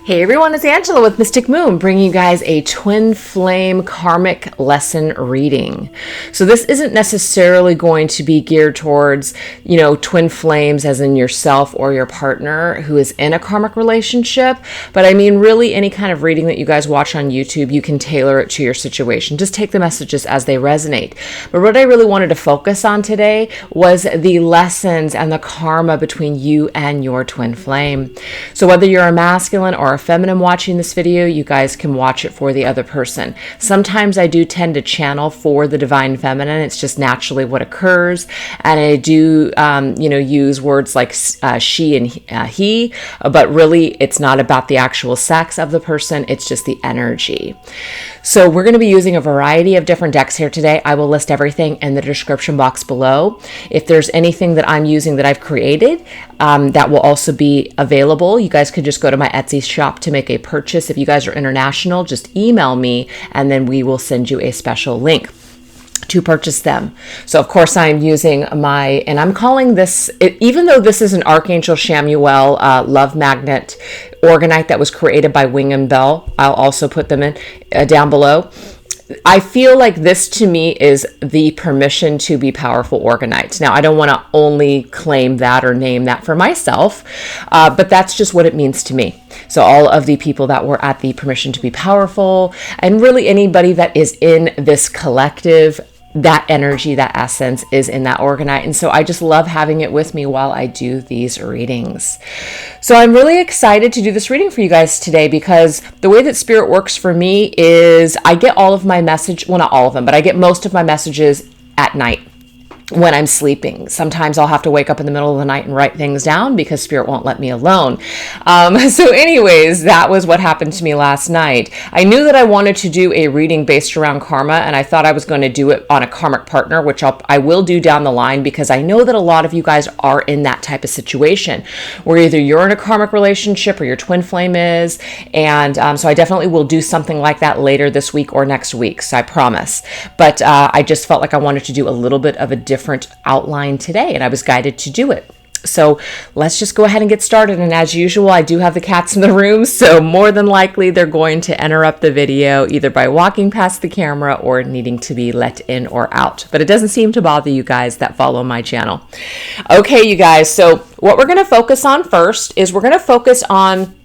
Hey everyone, it's Angela with Mystic Moon, bringing you guys a twin flame karmic lesson reading. So this isn't necessarily going to be geared towards, twin flames as in yourself or your partner who is in a karmic relationship. But I mean, really any kind of reading that you guys watch on YouTube, you can tailor it to your situation. Just take the messages as they resonate. But what I really wanted to focus on today was the lessons and the karma between you and your twin flame. So whether you're a masculine or a feminine watching this video, you guys can watch it for the other person. Sometimes I do tend to channel for the divine feminine. It's just naturally what occurs. And I do, use words like she and he, but really it's not about the actual sex of the person. It's just the energy. So we're going to be using a variety of different decks here today. I will list everything in the description box below. If there's anything that I'm using that I've created, that will also be available. You guys could just go to my Etsy shop to make a purchase. If you guys are international, just email me and then we will send you a special link to purchase them. So of course I'm using and I'm calling this, even though this is an Archangel Chamuel love magnet organite that was created by Wing and Bell, I'll also put them in down below. I feel like this to me is the permission to be powerful organite. Now, I don't want to only claim that or name that for myself, but that's just what it means to me. So all of the people that were at the permission to be powerful, and really anybody that is in this collective, that energy, that essence is in that organite. And so I just love having it with me while I do these readings. So I'm really excited to do this reading for you guys today because the way that spirit works for me is I get all of my well, not all of them, but I get most of my messages at night when I'm sleeping. Sometimes I'll have to wake up in the middle of the night and write things down because spirit won't let me alone. So anyways, that was what happened to me last night. I knew that I wanted to do a reading based around karma, and I thought I was going to do it on a karmic partner, which I will do down the line because I know that a lot of you guys are in that type of situation where either you're in a karmic relationship or your twin flame is. And so I definitely will do something like that later this week or next week. So I promise. But I just felt like I wanted to do a little bit of a different outline today, and I was guided to do it. So let's just go ahead and get started. And as usual, I do have the cats in the room, so more than likely they're going to interrupt the video either by walking past the camera or needing to be let in or out. But it doesn't seem to bother you guys that follow my channel. Okay, you guys, so what we're going to focus on first is we're going to focus on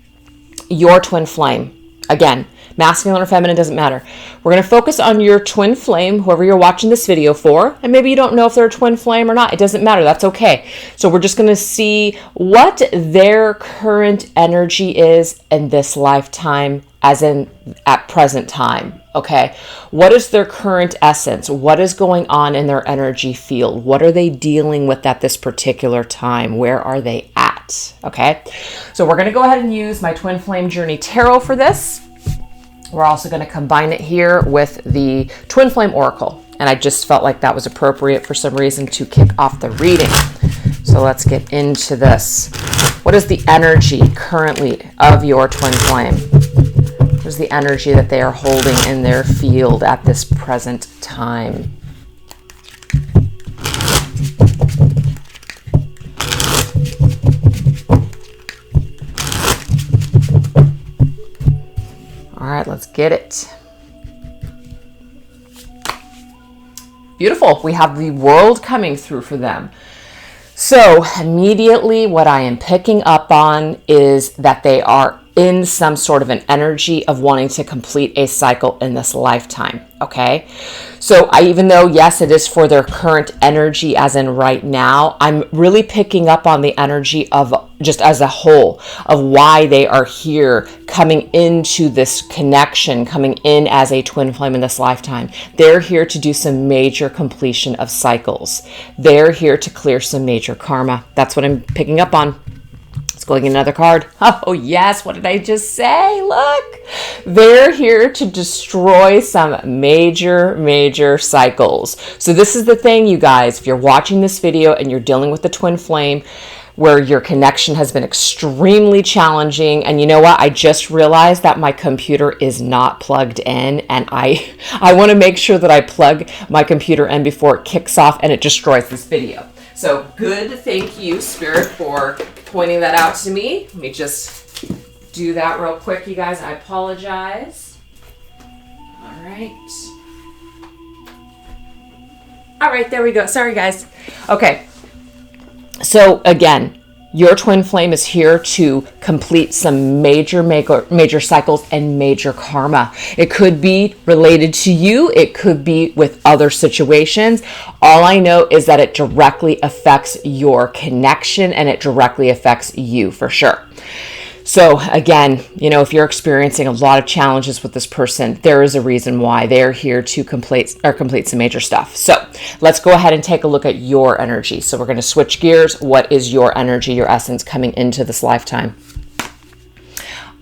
your twin flame. Again, masculine or feminine, doesn't matter. We're going to focus on your twin flame, whoever you're watching this video for. And maybe you don't know if they're a twin flame or not. It doesn't matter. That's okay. So we're just going to see what their current energy is in this lifetime, as in at present time. Okay. What is their current essence? What is going on in their energy field? What are they dealing with at this particular time? Where are they at? Okay. So we're going to go ahead and use my Twin Flame Journey Tarot for this. We're also going to combine it here with the Twin Flame Oracle. And I just felt like that was appropriate for some reason to kick off the reading. So let's get into this. What is the energy currently of your twin flame? What is the energy that they are holding in their field at this present time? All right, let's get it. Beautiful. We have the World coming through for them. So immediately what I am picking up on is that they are in some sort of an energy of wanting to complete a cycle in this lifetime. Okay. So even though, yes, it is for their current energy as in right now, I'm really picking up on the energy of just as a whole of why they are here coming into this connection, coming in as a twin flame in this lifetime. They're here to do some major completion of cycles. They're here to clear some major karma. That's what I'm picking up on. Let's go get another card. Oh, yes. What did I just say? Look, they're here to destroy some major cycles. So this is the thing, you guys. If you're watching this video and you're dealing with the twin flame, where your connection has been extremely challenging. And you know what? I just realized that my computer is not plugged in, and I want to make sure that I plug my computer in before it kicks off and it destroys this video. So good. Thank you, Spirit, for pointing that out to me. Let me just do that real quick, you guys. I apologize. All right. All right, there we go. Sorry, guys. Okay. So again, your twin flame is here to complete some major cycles and major karma. It could be related to you. It could be with other situations. All I know is that it directly affects your connection and it directly affects you for sure. So again, if you're experiencing a lot of challenges with this person, there is a reason why they're here to complete some major stuff. So let's go ahead and take a look at your energy. So we're going to switch gears. What is your energy, your essence coming into this lifetime?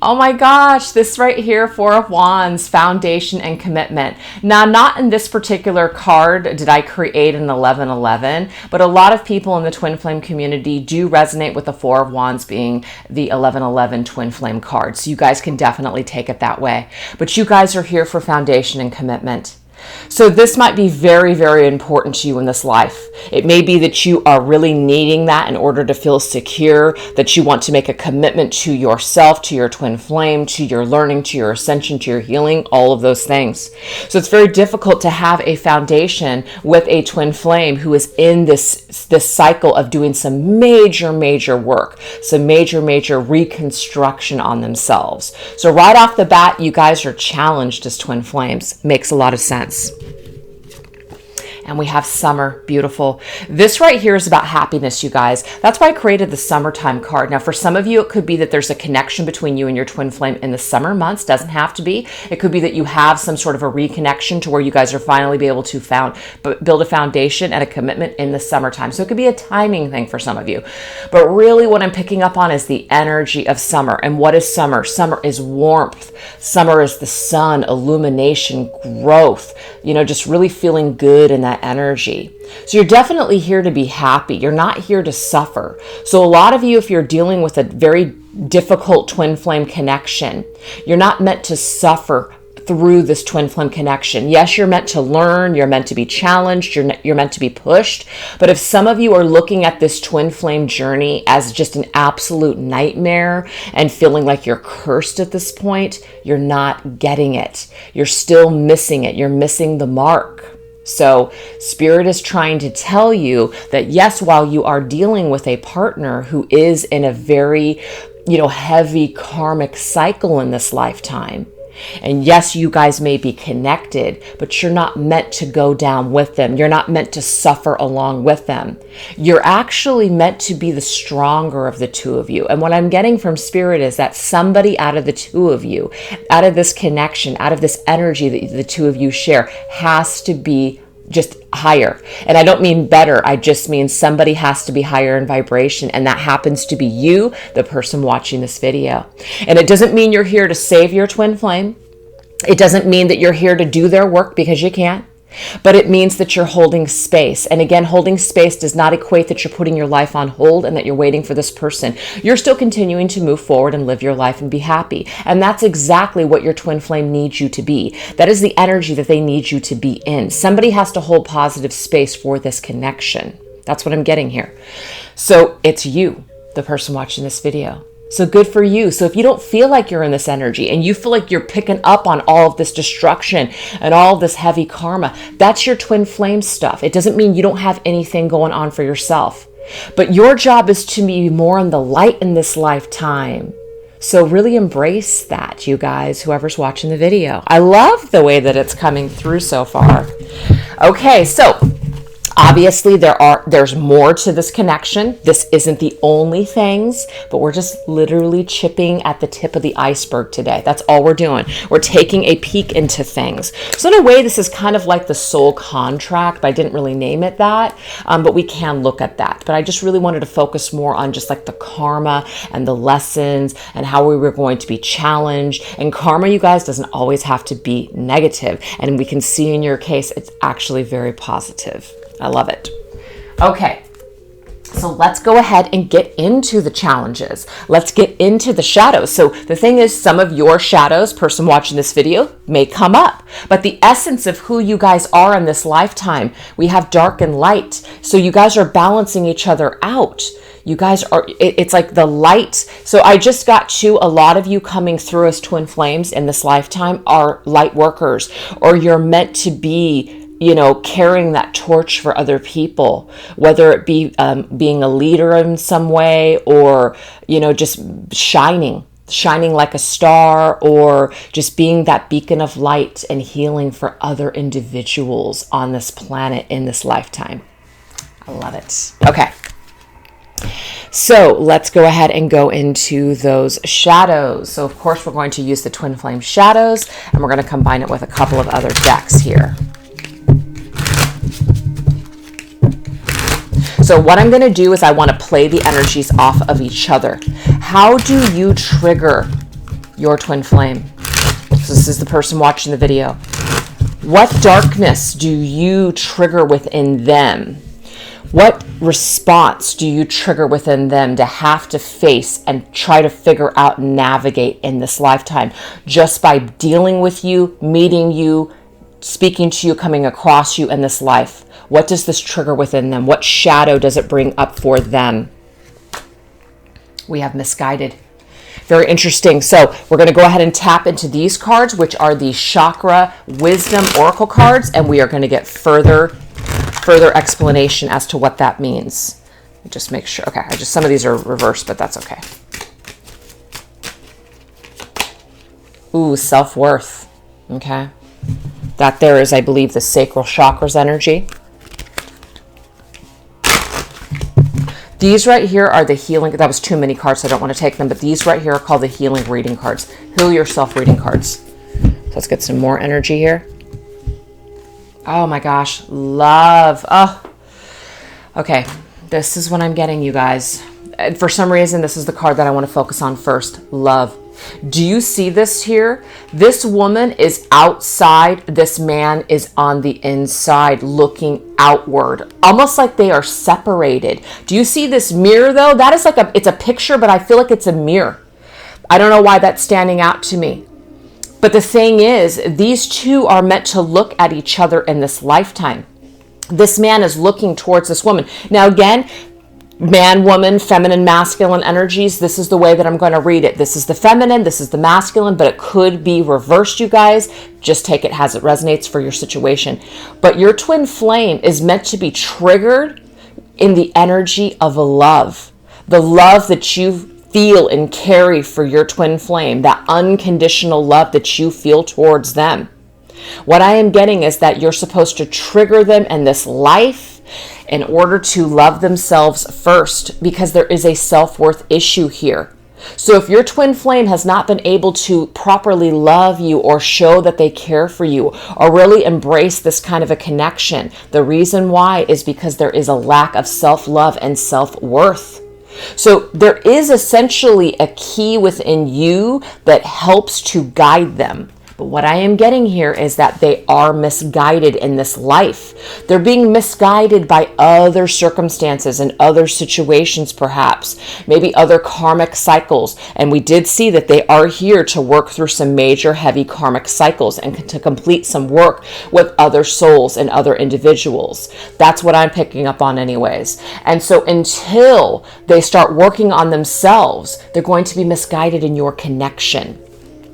Oh my gosh, this right here, Four of Wands, foundation and commitment. Now, not in this particular card did I create an 1111, but a lot of people in the twin flame community do resonate with the Four of Wands being the 1111 twin flame card. So you guys can definitely take it that way. But you guys are here for foundation and commitment. So this might be very, very important to you in this life. It may be that you are really needing that in order to feel secure, that you want to make a commitment to yourself, to your twin flame, to your learning, to your ascension, to your healing, all of those things. So it's very difficult to have a foundation with a twin flame who is in this cycle of doing some major work, some major reconstruction on themselves. So right off the bat, you guys are challenged as twin flames. Makes a lot of sense. And we have summer, beautiful. This right here is about happiness, you guys. That's why I created the summertime card. Now, for some of you, it could be that there's a connection between you and your twin flame in the summer months. Doesn't have to be. It could be that you have some sort of a reconnection to where you guys are finally be able to build a foundation and a commitment in the summertime. So it could be a timing thing for some of you. But really what I'm picking up on is the energy of summer. And what is summer? Summer is warmth. Summer is the sun, illumination, growth, just really feeling good in that energy. So you're definitely here to be happy. You're not here to suffer. So a lot of you, if you're dealing with a very difficult twin flame connection, you're not meant to suffer through this twin flame connection. Yes, you're meant to learn, you're meant to be challenged, you're meant to be pushed. But if some of you are looking at this twin flame journey as just an absolute nightmare and feeling like you're cursed at this point, you're not getting it. You're still missing it. You're missing the mark. So Spirit is trying to tell you that yes, while you are dealing with a partner who is in a very, heavy karmic cycle in this lifetime, and yes, you guys may be connected, but you're not meant to go down with them. You're not meant to suffer along with them. You're actually meant to be the stronger of the two of you. And what I'm getting from Spirit is that somebody out of the two of you, out of this connection, out of this energy that the two of you share, has to be just higher. And I don't mean better. I just mean somebody has to be higher in vibration. And that happens to be you, the person watching this video. And it doesn't mean you're here to save your twin flame. It doesn't mean that you're here to do their work because you can't. But it means that you're holding space. And again, holding space does not equate that you're putting your life on hold and that you're waiting for this person. You're still continuing to move forward and live your life and be happy. And that's exactly what your twin flame needs you to be. That is the energy that they need you to be in. Somebody has to hold positive space for this connection. That's what I'm getting here. So it's you, the person watching this video. So good for you. So if you don't feel like you're in this energy and you feel like you're picking up on all of this destruction and all of this heavy karma, that's your twin flame stuff. It doesn't mean you don't have anything going on for yourself. But your job is to be more in the light in this lifetime. So really embrace that, you guys, whoever's watching the video. I love the way that it's coming through so far. Okay, so obviously, there's more to this connection. This isn't the only things, but we're just literally chipping at the tip of the iceberg today. That's all we're doing. We're taking a peek into things. So in a way, this is kind of like the soul contract, but I didn't really name it that, but we can look at that. But I just really wanted to focus more on just like the karma and the lessons and how we were going to be challenged. And karma, you guys, doesn't always have to be negative. And we can see in your case, it's actually very positive. I love it. Okay, so let's go ahead and get into the challenges. Let's get into the shadows. So the thing is, some of your shadows, person watching this video, may come up. But the essence of who you guys are in this lifetime, we have dark and light. So you guys are balancing each other out. You guys are, it's like the light. So I just got to a lot of you coming through as twin flames in this lifetime are light workers, or you're meant to be, you know, carrying that torch for other people, whether it be being a leader in some way, or, you know, just shining like a star, or just being that beacon of light and healing for other individuals on this planet in this lifetime. I love it. Okay. So let's go ahead and go into those shadows. So of course we're going to use the twin flame shadows, and we're going to combine it with a couple of other decks here. So what I'm going to do is I want to play the energies off of each other. How do you trigger your twin flame? So this is the person watching the video. What darkness do you trigger within them? What response do you trigger within them to have to face and try to figure out and navigate in this lifetime just by dealing with you, meeting you, speaking to you, coming across you in this life? What does this trigger within them? What shadow does it bring up for them? We have misguided. Very interesting. So we're going to go ahead and tap into these cards, which are the Chakra Wisdom Oracle cards, and we are going to get further explanation as to what that means. Just make sure. Okay, some of these are reversed, but that's okay. Ooh, self-worth. Okay. That there is, I believe, the sacral chakras energy. These right here are the healing. That was too many cards, so I don't want to take them, but these right here are called the healing reading cards. Heal yourself reading cards. So let's get some more energy here. Oh my gosh, love. Oh, okay. This is what I'm getting, you guys. And for some reason, this is the card that I want to focus on first. Love. Do you see this here? This woman is outside. This man is on the inside looking outward, almost like they are separated. Do you see this mirror though? That is like it's a picture, but I feel like it's a mirror. I don't know why that's standing out to me. But the thing is, these two are meant to look at each other in this lifetime. This man is looking towards this woman. Now again, man, woman, feminine, masculine energies. This is the way that I'm going to read it. This is the feminine, this is the masculine, but it could be reversed, you guys. Just take it as it resonates for your situation. But your twin flame is meant to be triggered in the energy of a love. The love that you feel and carry for your twin flame, that unconditional love that you feel towards them. What I am getting is that you're supposed to trigger them in this life in order to love themselves first, because there is a self-worth issue here. So if your twin flame has not been able to properly love you or show that they care for you or really embrace this kind of a connection, the reason why is because there is a lack of self-love and self-worth. So there is essentially a key within you that helps to guide them. But what I am getting here is that they are misguided in this life. They're being misguided by other circumstances and other situations, perhaps, maybe other karmic cycles. And we did see that they are here to work through some major heavy karmic cycles and to complete some work with other souls and other individuals. That's what I'm picking up on anyways. And so until they start working on themselves, they're going to be misguided in your connection.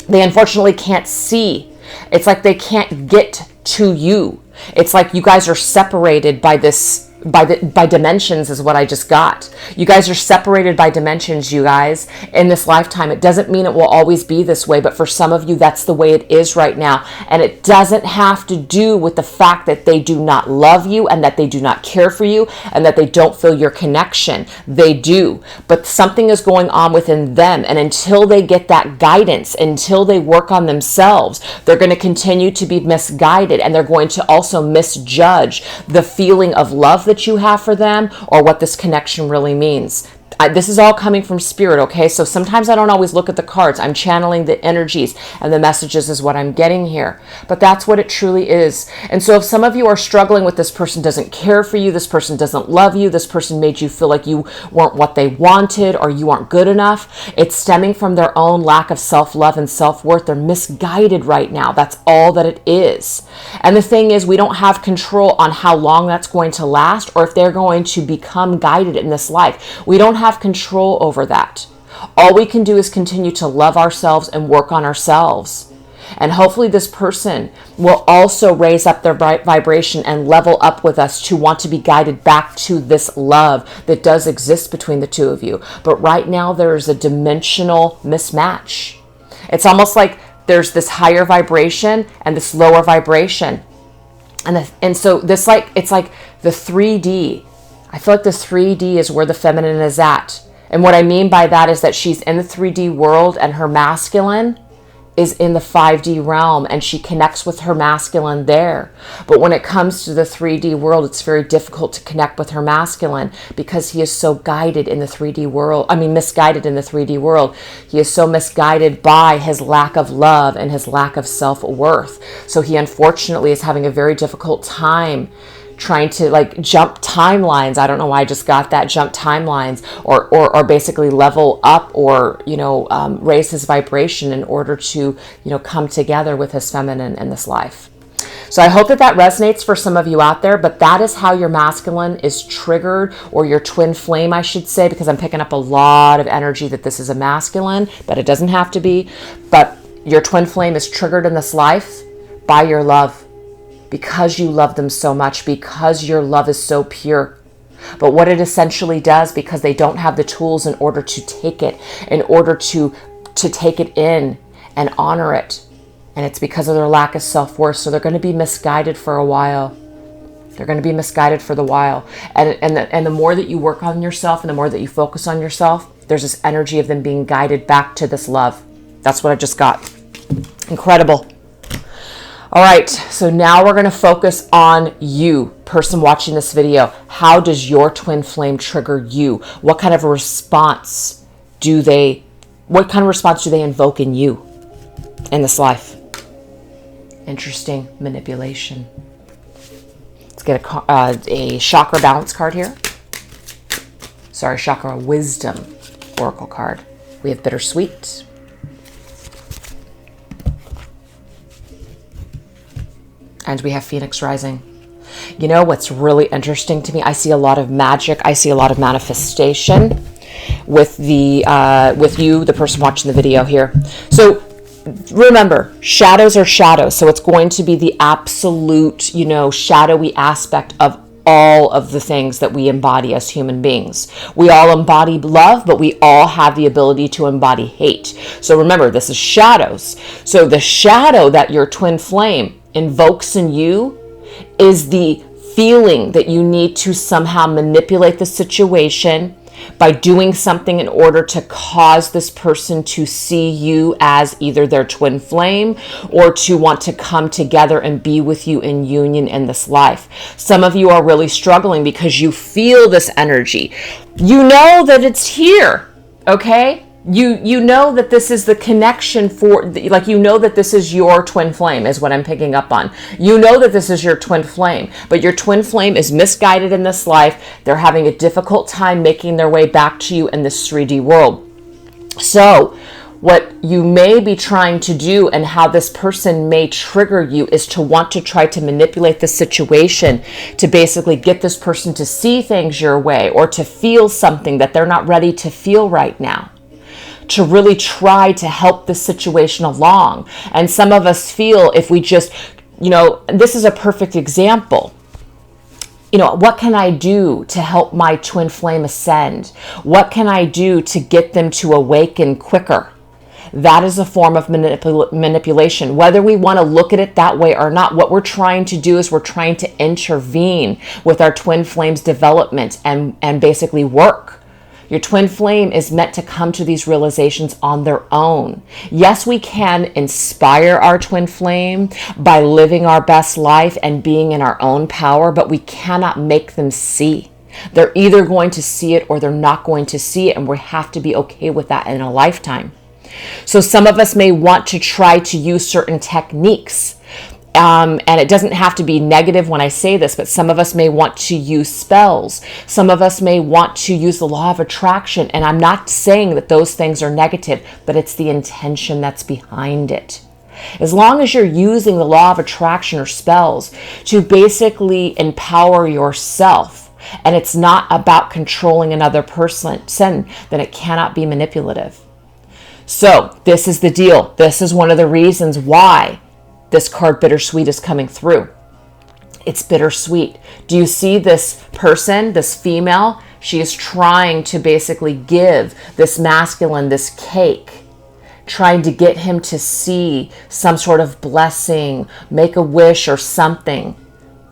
They unfortunately can't see. It's like they can't get to you. It's like you guys are separated by this, by dimensions is what I just got. You guys are separated by dimensions, you guys, in this lifetime. It doesn't mean it will always be this way, but for some of you, that's the way it is right now. And it doesn't have to do with the fact that they do not love you and that they do not care for you and that they don't feel your connection. They do, but something is going on within them. And until they get that guidance, until they work on themselves, they're going to continue to be misguided, and they're going to also misjudge the feeling of love that you have for them or what this connection really means. this is all coming from spirit, okay? So sometimes I don't always look at the cards. I'm channeling the energies and the messages is what I'm getting here. But that's what it truly is. And so if some of you are struggling with this person doesn't care for you, this person doesn't love you, this person made you feel like you weren't what they wanted or you aren't good enough, it's stemming from their own lack of self-love and self-worth. They're misguided right now. That's all that it is. And the thing is, we don't have control on how long that's going to last or if they're going to become guided in this life. We don't have control over that. All we can do is continue to love ourselves and work on ourselves. And hopefully this person will also raise up their vibration and level up with us to want to be guided back to this love that does exist between the two of you. But right now there's a dimensional mismatch. It's almost like there's this higher vibration and this lower vibration. And so this it's like the 3D. I feel like the 3D is where the feminine is at. And what I mean by that is that she's in the 3D world and her masculine is in the 5D realm and she connects with her masculine there. But when it comes to the 3D world, it's very difficult to connect with her masculine because he is so guided in the 3D world. Misguided in the 3D world. He is so misguided by his lack of love and his lack of self-worth. So he unfortunately is having a very difficult time trying to jump timelines. I don't know why I just got that, jump timelines or basically level up or, raise his vibration in order to, come together with his feminine in this life. So I hope that resonates for some of you out there, but that is how your masculine is triggered, or your twin flame, I should say, because I'm picking up a lot of energy that this is a masculine, but it doesn't have to be. But your twin flame is triggered in this life by your love. Because you love them so much, because your love is so pure. But what it essentially does, because they don't have the tools in order to take it, in order to take it in and honor it. And it's because of their lack of self-worth. So they're going to be misguided for a while. They're going to be misguided for the while. And the more that you work on yourself and the more that you focus on yourself, there's this energy of them being guided back to this love. That's what I just got. Incredible. All right, so now we're going to focus on you, person watching this video. How does your twin flame trigger you? What kind of a response do they invoke in you in this life? Interesting manipulation. Let's get a chakra balance card here. Sorry, chakra wisdom oracle card. We have bittersweet. And we have Phoenix rising. You know what's really interesting to me? I see a lot of magic. I see a lot of manifestation with you, the person watching the video here. So remember, shadows are shadows. So it's going to be the absolute, shadowy aspect of all of the things that we embody as human beings. We all embody love, but we all have the ability to embody hate. So remember, this is shadows. So the shadow that your twin flame invokes in you is the feeling that you need to somehow manipulate the situation by doing something in order to cause this person to see you as either their twin flame or to want to come together and be with you in union in this life. Some of you are really struggling because you feel this energy. You know that it's here, okay? You know that this is the connection that this is your twin flame is what I'm picking up on. You know that this is your twin flame, but your twin flame is misguided in this life. They're having a difficult time making their way back to you in this 3D world. So what you may be trying to do and how this person may trigger you is to want to try to manipulate the situation to basically get this person to see things your way or to feel something that they're not ready to feel right now, to really try to help the situation along. And some of us feel if we just, this is a perfect example. What can I do to help my twin flame ascend? What can I do to get them to awaken quicker? That is a form of manipulation. Whether we want to look at it that way or not, what we're trying to do is we're trying to intervene with our twin flame's development and basically work. Your twin flame is meant to come to these realizations on their own. Yes, we can inspire our twin flame by living our best life and being in our own power, but we cannot make them see. They're either going to see it or they're not going to see it, and we have to be okay with that in a lifetime. So some of us may want to try to use certain techniques. And it doesn't have to be negative when I say this, but some of us may want to use spells. Some of us may want to use the law of attraction. And I'm not saying that those things are negative, but it's the intention that's behind it. As long as you're using the law of attraction or spells to basically empower yourself, and it's not about controlling another person, then it cannot be manipulative. So this is the deal. This is one of the reasons why this card bittersweet is coming through. It's bittersweet. Do you see this person, this female? She is trying to basically give this masculine this cake, trying to get him to see some sort of blessing, make a wish or something.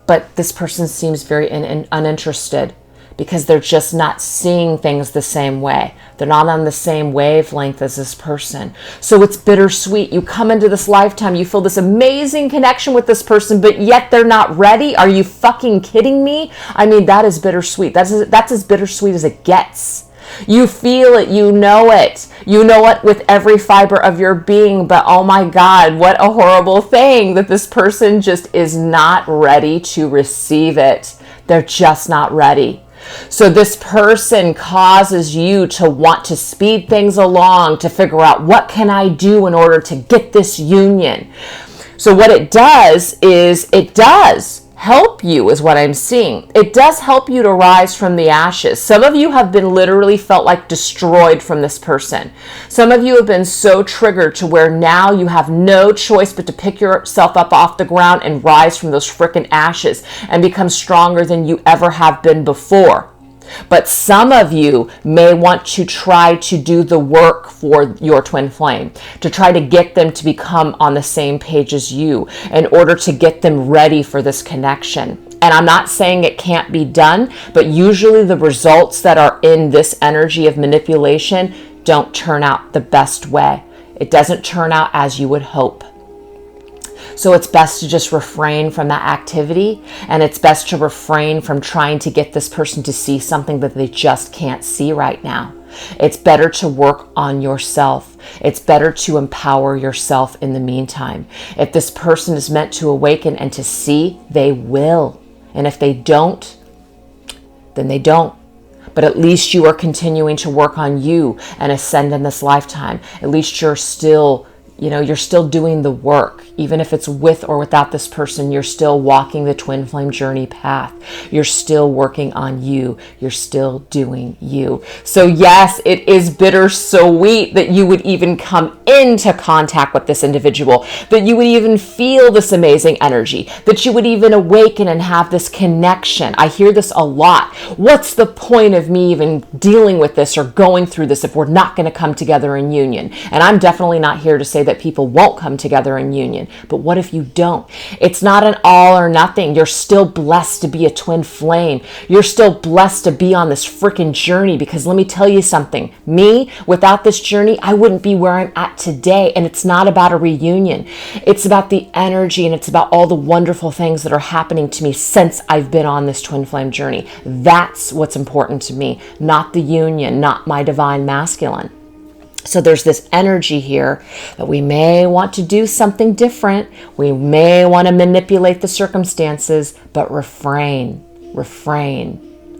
But this person seems very uninterested because they're just not seeing things the same way. They're not on the same wavelength as this person. So it's bittersweet. You come into this lifetime, you feel this amazing connection with this person, but yet they're not ready. Are you fucking kidding me? I mean, that is bittersweet. That's as bittersweet as it gets. You feel it, you know it. You know it with every fiber of your being, but oh my God, what a horrible thing that this person just is not ready to receive it. They're just not ready. So this person causes you to want to speed things along, to figure out what can I do in order to get this union. So what it does is it does help you, is what I'm seeing. It does help you to rise from the ashes. Some of you have been literally felt like destroyed from this person. Some of you have been so triggered to where now you have no choice but to pick yourself up off the ground and rise from those freaking ashes and become stronger than you ever have been before. But some of you may want to try to do the work for your twin flame, to try to get them to become on the same page as you in order to get them ready for this connection. And I'm not saying it can't be done, but usually the results that are in this energy of manipulation don't turn out the best way. It doesn't turn out as you would hope. So it's best to just refrain from that activity, and it's best to refrain from trying to get this person to see something that they just can't see right now. It's better to work on yourself. It's better to empower yourself in the meantime. If this person is meant to awaken and to see, they will. And if they don't, then they don't. But at least you are continuing to work on you and ascend in this lifetime. At least you're still doing the work. Even if it's with or without this person, you're still walking the twin flame journey path. You're still working on you. You're still doing you. So yes, it is bittersweet that you would even come into contact with this individual, that you would even feel this amazing energy, that you would even awaken and have this connection. I hear this a lot. What's the point of me even dealing with this or going through this if we're not going to come together in union? And I'm definitely not here to say that people won't come together in union. But what if you don't? It's not an all or nothing. You're still blessed to be a twin flame. You're still blessed to be on this freaking journey, because let me tell you something. Me, without this journey, I wouldn't be where I'm at today. And it's not about a reunion. It's about the energy, and it's about all the wonderful things that are happening to me since I've been on this twin flame journey. That's what's important to me, not the union, not my divine masculine. So there's this energy here that we may want to do something different. We may want to manipulate the circumstances, but refrain.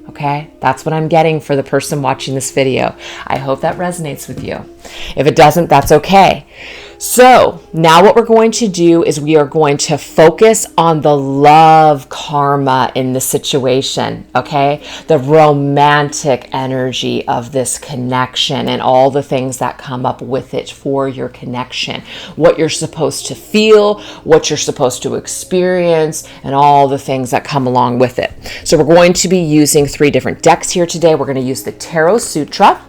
Okay? That's what I'm getting for the person watching this video. I hope that resonates with you. If it doesn't, that's okay. So now what we're going to do is we are going to focus on the love karma in the situation, okay? The romantic energy of this connection and all the things that come up with it for your connection. What you're supposed to feel, what you're supposed to experience, and all the things that come along with it. So we're going to be using 3 different decks here today. We're going to use the Tarot Sutra.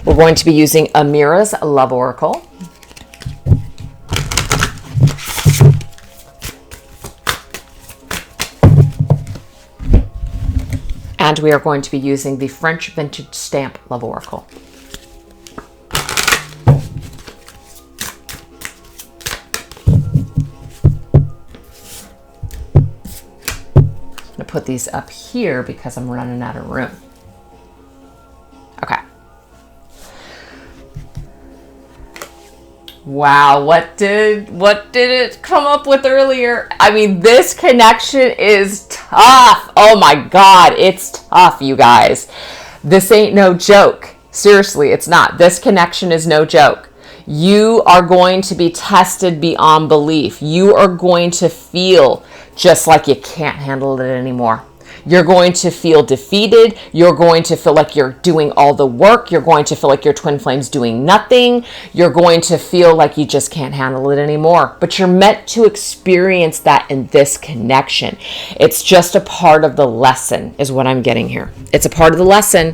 We're going to be using Amira's Love Oracle. And we are going to be using the French Vintage Stamp Love Oracle. put these up here because I'm running out of room. Okay. Wow, what did it come up with earlier? I mean, this connection is tough. Oh my God, it's tough, you guys. This ain't no joke. Seriously, it's not. This connection is no joke. You are going to be tested beyond belief. You are going to feel just like you can't handle it anymore. You're going to feel defeated. You're going to feel like you're doing all the work. You're going to feel like your twin flame's doing nothing. You're going to feel like you just can't handle it anymore. But you're meant to experience that in this connection. It's just a part of the lesson is what I'm getting here. It's a part of the lesson.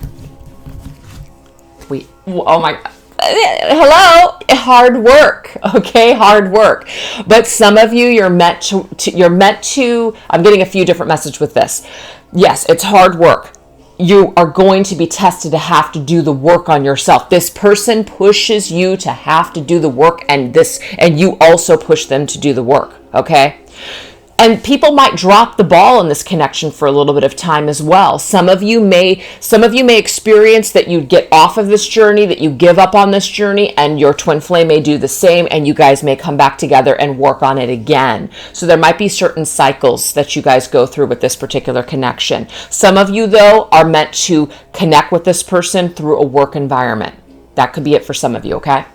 Oh my God. Hello, hard work. Okay, hard work. But some of you, you're meant to, I'm getting a few different messages with this. Yes, it's hard work. You are going to be tested to have to do the work on yourself. This person pushes you to have to do the work, and you also push them to do the work. Okay. And people might drop the ball in this connection for a little bit of time as well. Some of you may experience that you get off of this journey, that you give up on this journey, and your twin flame may do the same, and you guys may come back together and work on it again. So there might be certain cycles that you guys go through with this particular connection. Some of you, though, are meant to connect with this person through a work environment. That could be it for some of you, okay?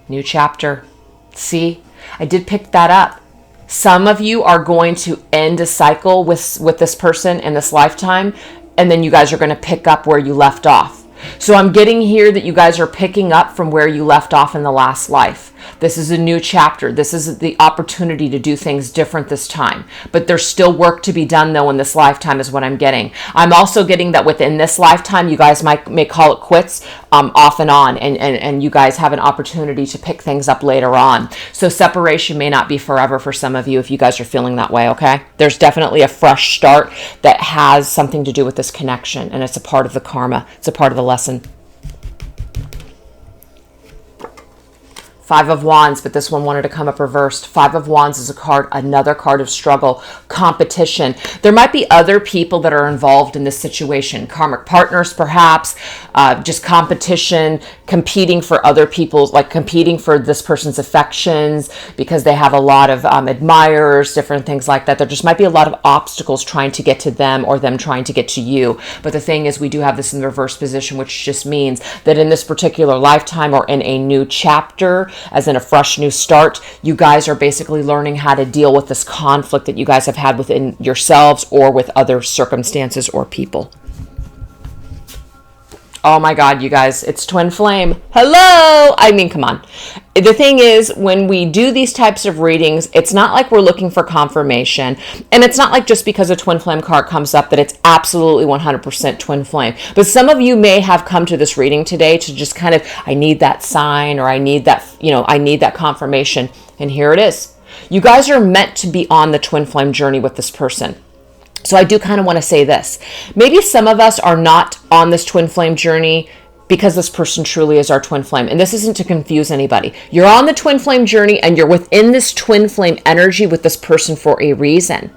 New chapter. See, I did pick that up. Some of you are going to end a cycle with this person in this lifetime, and then you guys are going to pick up where you left off. So I'm getting here that you guys are picking up from where you left off in the last life. This is a new chapter. This is the opportunity to do things different this time. But there's still work to be done, though, in this lifetime is what I'm getting. I'm also getting that within this lifetime, you guys may call it quits off and on, and you guys have an opportunity to pick things up later on. So separation may not be forever for some of you if you guys are feeling that way, okay? There's definitely a fresh start that has something to do with this connection, and it's a part of the karma. It's a part of the lesson. Five of Wands, but this one wanted to come up reversed. Five of Wands is another card of struggle, competition. There might be other people that are involved in this situation. Karmic partners, perhaps, just competition, competing for other people's, like competing for this person's affections because they have a lot of admirers, different things like that. There just might be a lot of obstacles trying to get to them or them trying to get to you. But the thing is, we do have this in the reverse position, which just means that in this particular lifetime or in a new chapter, as in a fresh new start, you guys are basically learning how to deal with this conflict that you guys have had within yourselves or with other circumstances or people. Oh my God, you guys, it's twin flame. Hello! I mean, come on. The thing is, when we do these types of readings, it's not like we're looking for confirmation. And it's not like just because a twin flame card comes up that it's absolutely 100% twin flame. But some of you may have come to this reading today to just kind of, I need that sign, or I need that, I need that confirmation. And here it is. You guys are meant to be on the twin flame journey with this person. So I do kind of want to say this. Maybe some of us are not on this twin flame journey because this person truly is our twin flame. And this isn't to confuse anybody. You're on the twin flame journey and you're within this twin flame energy with this person for a reason.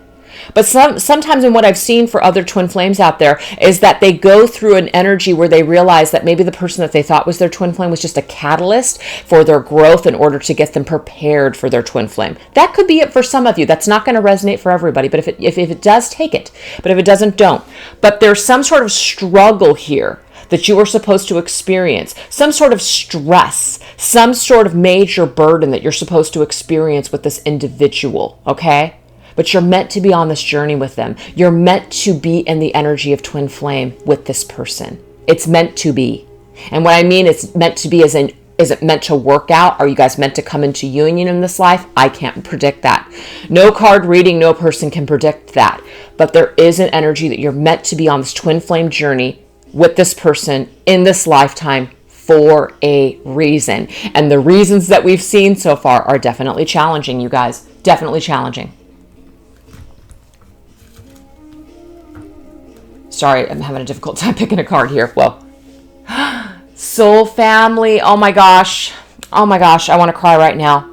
But sometimes in what I've seen for other twin flames out there is that they go through an energy where they realize that maybe the person that they thought was their twin flame was just a catalyst for their growth in order to get them prepared for their twin flame. That could be it for some of you. That's not going to resonate for everybody, but if it does, take it. But if it doesn't, don't. But there's some sort of struggle here that you are supposed to experience, some sort of stress, some sort of major burden that you're supposed to experience with this individual, okay? But you're meant to be on this journey with them. You're meant to be in the energy of twin flame with this person. It's meant to be. And what I mean it's meant to be is it meant to work out? Are you guys meant to come into union in this life? I can't predict that. No card reading, no person can predict that. But there is an energy that you're meant to be on this twin flame journey with this person in this lifetime for a reason. And the reasons that we've seen so far are definitely challenging, you guys. Definitely challenging. Sorry, I'm having a difficult time picking a card here. Whoa. Soul family. Oh my gosh. I want to cry right now.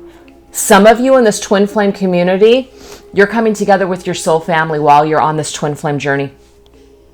Some of you in this twin flame community, you're coming together with your soul family while you're on this twin flame journey.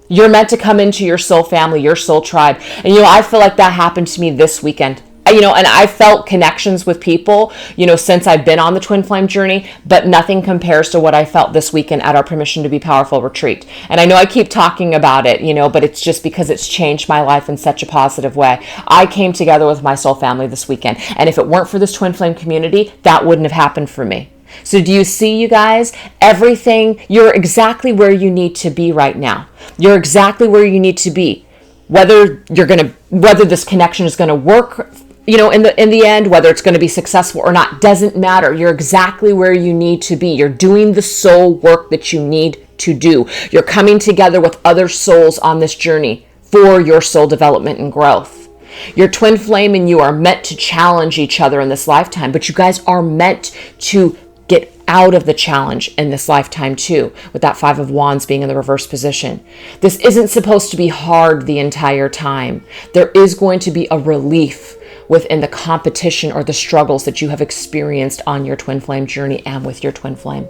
You're meant to come into your soul family, your soul tribe. And, I feel like that happened to me this weekend. And I felt connections with people, since I've been on the twin flame journey, but nothing compares to what I felt this weekend at our Permission to Be Powerful retreat. And I know I keep talking about it, but it's just because it's changed my life in such a positive way. I came together with my soul family this weekend. And if it weren't for this twin flame community, that wouldn't have happened for me. So do you see, you guys, everything, you're exactly where you need to be right now. You're exactly where you need to be. Whether this connection is going to work, in the end, whether it's going to be successful or not, doesn't matter. You're exactly where you need to be. You're doing the soul work that you need to do. You're coming together with other souls on this journey for your soul development and growth. Your twin flame and you are meant to challenge each other in this lifetime, but you guys are meant to get out of the challenge in this lifetime too, with that 5 of Wands being in the reverse position. This isn't supposed to be hard the entire time. There is going to be a relief within the competition or the struggles that you have experienced on your twin flame journey and with your twin flame.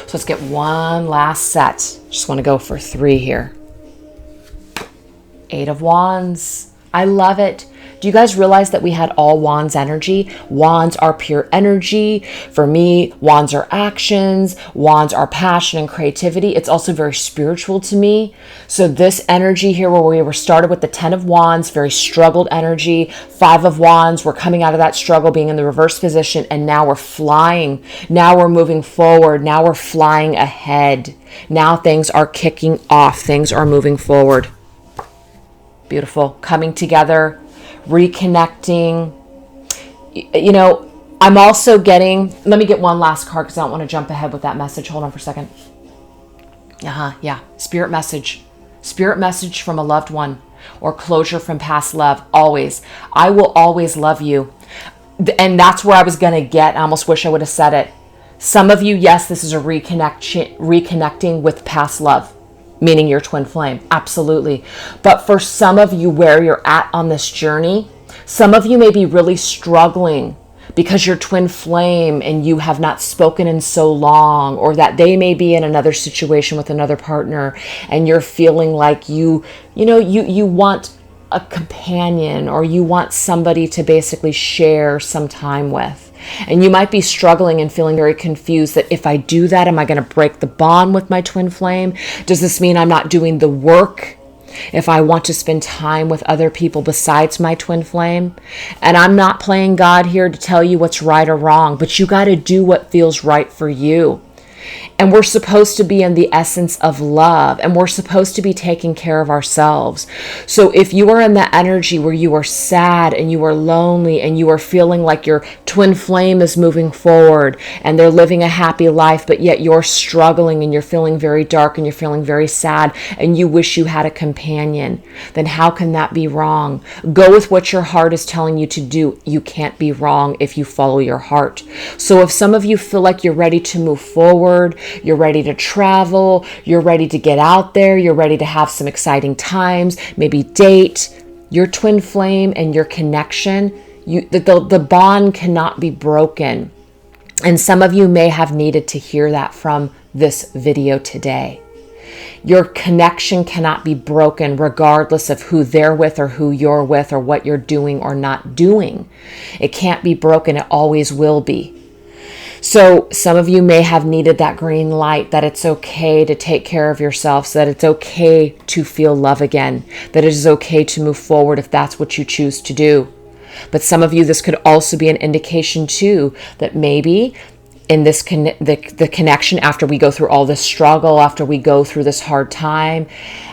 So let's get one last set. Just want to go for 3 here. 8 of Wands. I love it. Do you guys realize that we had all Wands energy? Wands are pure energy. For me, Wands are actions. Wands are passion and creativity. It's also very spiritual to me. So this energy here where we were started with the 10 of Wands, very struggled energy. 5 of Wands, we're coming out of that struggle, being in the reverse position, and now we're flying. Now we're moving forward. Now we're flying ahead. Now things are kicking off. Things are moving forward. Beautiful. Coming together. Reconnecting. I'm also getting, let me get one last card because I don't want to jump ahead with that message. Hold on for a second. Yeah. Spirit message from a loved one or closure from past love. Always. I will always love you. And that's where I was going to get. I almost wish I would have said it. Some of you, yes, this is a reconnecting with past love. Meaning your twin flame. Absolutely. But for some of you where you're at on this journey, some of you may be really struggling because your twin flame and you have not spoken in so long, or that they may be in another situation with another partner and you're feeling like you want a companion, or you want somebody to basically share some time with. And you might be struggling and feeling very confused that if I do that, am I going to break the bond with my twin flame? Does this mean I'm not doing the work if I want to spend time with other people besides my twin flame? And I'm not playing God here to tell you what's right or wrong, but you got to do what feels right for you. And we're supposed to be in the essence of love, and we're supposed to be taking care of ourselves. So if you are in that energy where you are sad and you are lonely and you are feeling like your twin flame is moving forward and they're living a happy life, but yet you're struggling and you're feeling very dark and you're feeling very sad and you wish you had a companion, then how can that be wrong? Go with what your heart is telling you to do. You can't be wrong if you follow your heart. So if some of you feel like you're ready to move forward, you're ready to travel, you're ready to get out there, you're ready to have some exciting times, maybe date, your twin flame and your connection, the bond cannot be broken. And some of you may have needed to hear that from this video today. Your connection cannot be broken regardless of who they're with or who you're with or what you're doing or not doing. It can't be broken. It always will be. So some of you may have needed that green light that it's okay to take care of yourself, so that it's okay to feel love again, that it is okay to move forward if that's what you choose to do. But some of you, this could also be an indication too that maybe in this the connection, after we go through all this struggle, after we go through this hard time,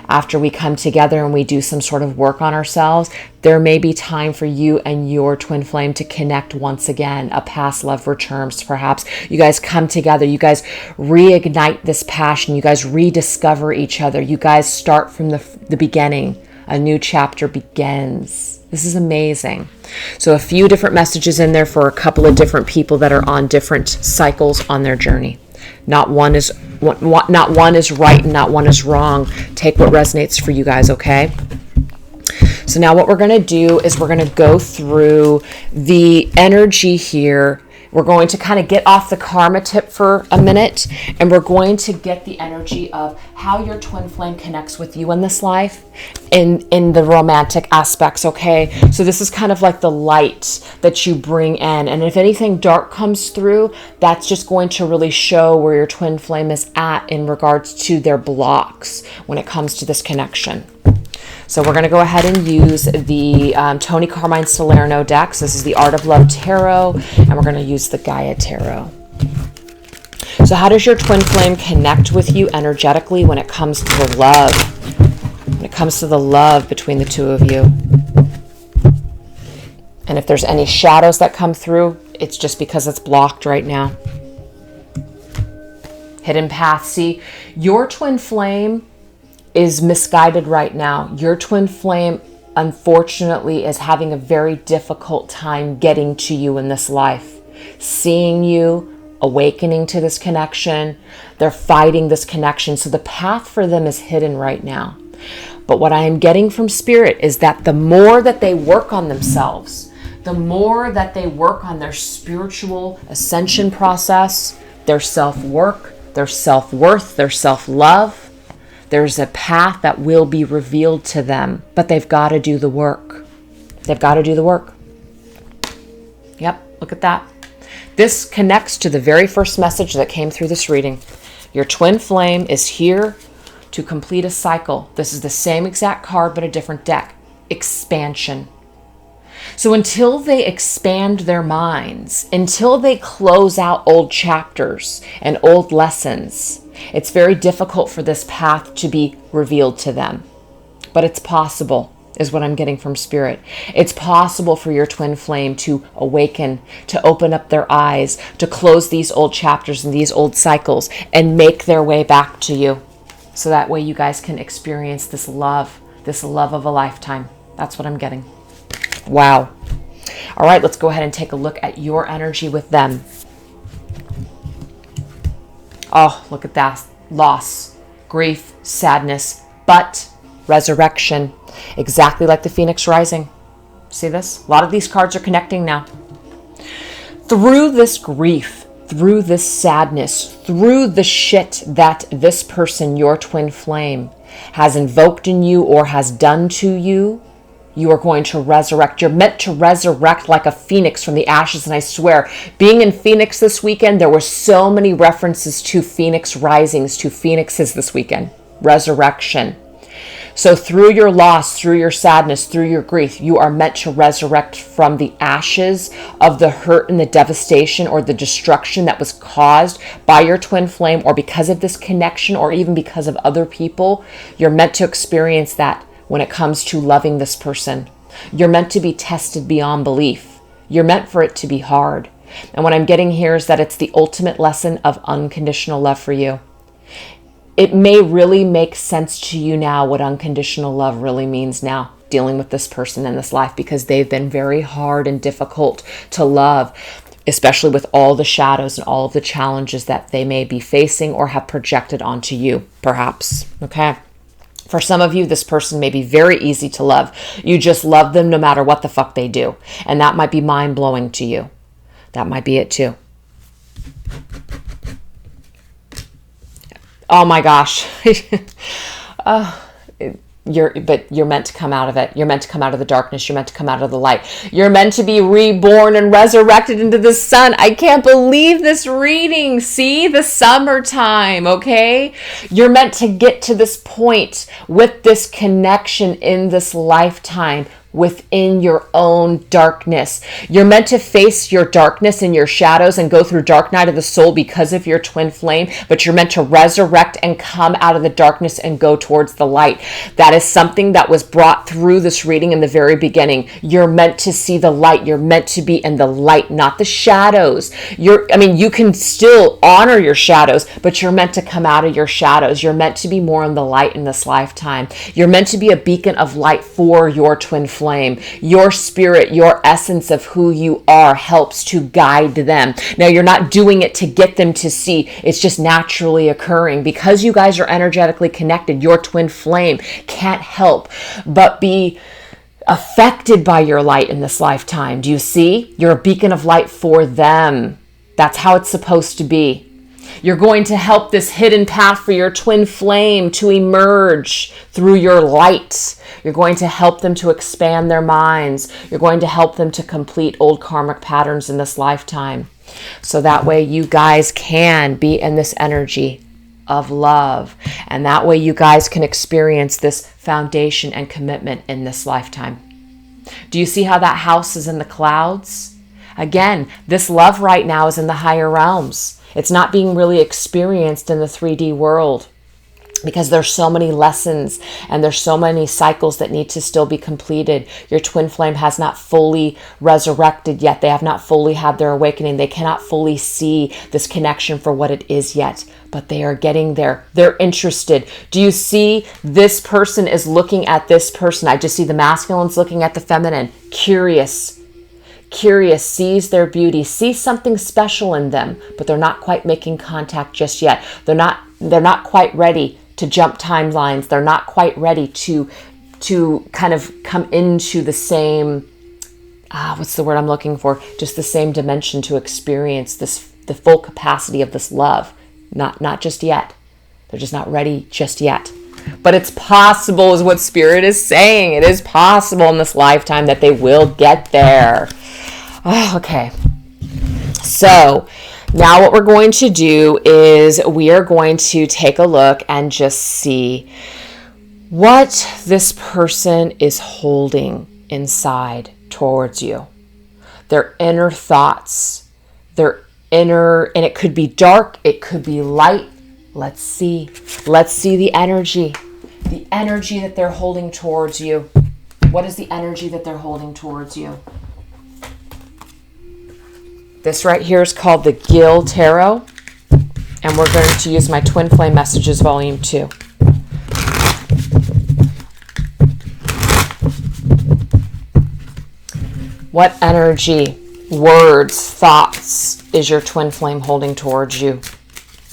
after we come together and we do some sort of work on ourselves, there may be time for you and your twin flame to connect once again. A past love returns, perhaps. You guys come together. You guys reignite this passion. You guys rediscover each other. You guys start from the beginning. A new chapter begins. This is amazing. So a few different messages in there for a couple of different people that are on different cycles on their journey. Not one is right and not one is wrong. Take what resonates for you guys, okay? So now what we're going to do is we're going to go through the energy here We're going to kind of get off the karma tip for a minute, and we're going to get the energy of how your twin flame connects with you in this life in the romantic aspects, okay? So this is kind of like the light that you bring in, and if anything dark comes through, that's just going to really show where your twin flame is at in regards to their blocks when it comes to this connection. So we're going to go ahead and use the Tony Carmine Salerno decks. This is the Art of Love Tarot, and we're going to use the Gaia Tarot. So how does your twin flame connect with you energetically when it comes to the love? When it comes to the love between the two of you. And if there's any shadows that come through, it's just because it's blocked right now. Hidden path. See, your twin flame is misguided right now. Your twin flame, unfortunately, is having a very difficult time getting to you in this life. Seeing you, awakening to this connection. They're fighting this connection. So the path for them is hidden right now. But what I am getting from Spirit is that the more that they work on themselves, the more that they work on their spiritual ascension process, their self-work, their self-worth, their self-love, there's a path that will be revealed to them, but they've got to do the work. They've got to do the work. Yep, look at that. This connects to the very first message that came through this reading. Your twin flame is here to complete a cycle. This is the same exact card, but a different deck. Expansion. So until they expand their minds, until they close out old chapters and old lessons, it's very difficult for this path to be revealed to them. But it's possible, is what I'm getting from Spirit. It's possible for your twin flame to awaken, to open up their eyes, to close these old chapters and these old cycles and make their way back to you. So that way you guys can experience this love of a lifetime. That's what I'm getting. Wow. All right, let's go ahead and take a look at your energy with them. Oh, look at that. Loss, grief, sadness, but resurrection. Exactly like the Phoenix rising. See this? A lot of these cards are connecting now. Through this grief, through this sadness, through the shit that this person, your twin flame, has invoked in you or has done to you, you are going to resurrect. You're meant to resurrect like a phoenix from the ashes. And I swear, being in Phoenix this weekend, there were so many references to Phoenix risings, to phoenixes this weekend. Resurrection. So through your loss, through your sadness, through your grief, you are meant to resurrect from the ashes of the hurt and the devastation or the destruction that was caused by your twin flame or because of this connection or even because of other people. You're meant to experience that. When it comes to loving this person, you're meant to be tested beyond belief. You're meant for it to be hard. And what I'm getting here is that it's the ultimate lesson of unconditional love for you. It may really make sense to you now what unconditional love really means now, dealing with this person in this life, because they've been very hard and difficult to love, especially with all the shadows and all of the challenges that they may be facing or have projected onto you, perhaps. Okay. For some of you, this person may be very easy to love. You just love them no matter what the fuck they do. And that might be mind-blowing to you. That might be it too. Oh my gosh. You're meant to come out of it. You're meant to come out of the darkness. You're meant to come out of the light. You're meant to be reborn and resurrected into the sun. I can't believe this reading. See, the summertime, okay? You're meant to get to this point with this connection in this lifetime within your own darkness. You're meant to face your darkness and your shadows and go through dark night of the soul because of your twin flame, but you're meant to resurrect and come out of the darkness and go towards the light. That is something that was brought through this reading in the very beginning. You're meant to see the light. You're meant to be in the light, not the shadows. You can still honor your shadows, but you're meant to come out of your shadows. You're meant to be more in the light in this lifetime. You're meant to be a beacon of light for your twin flame. Your spirit, your essence of who you are helps to guide them. Now, you're not doing it to get them to see. It's just naturally occurring. Because you guys are energetically connected, your twin flame can't help but be affected by your light in this lifetime. Do you see? You're a beacon of light for them. That's how it's supposed to be. You're going to help this hidden path for your twin flame to emerge through your light. You're going to help them to expand their minds. You're going to help them to complete old karmic patterns in this lifetime. So that way you guys can be in this energy of love. And that way you guys can experience this foundation and commitment in this lifetime. Do you see how that house is in the clouds? Again, this love right now is in the higher realms. It's not being really experienced in the 3D world because there's so many lessons and there's so many cycles that need to still be completed. Your twin flame has not fully resurrected yet. They have not fully had their awakening. They cannot fully see this connection for what it is yet, but they are getting there. They're interested. Do you see this person is looking at this person? I just see the masculines looking at the feminine, curious, sees their beauty, sees something special in them, but they're not quite making contact just yet. They're not quite ready to jump timelines. They're not quite ready to kind of come into the same, what's the word I'm looking for? Just the same dimension to experience the full capacity of this love. Not just yet. They're just not ready just yet. But it's possible is what Spirit is saying. It is possible in this lifetime that they will get there. Oh, okay. So now what we're going to do is we are going to take a look and just see what this person is holding inside towards you. Their inner thoughts, and it could be dark, it could be light. Let's see the energy that they're holding towards you. What is the energy that they're holding towards you? This right here is called the Gill Tarot, and we're going to use my Twin Flame Messages Volume 2. What energy, words, thoughts is your twin flame holding towards you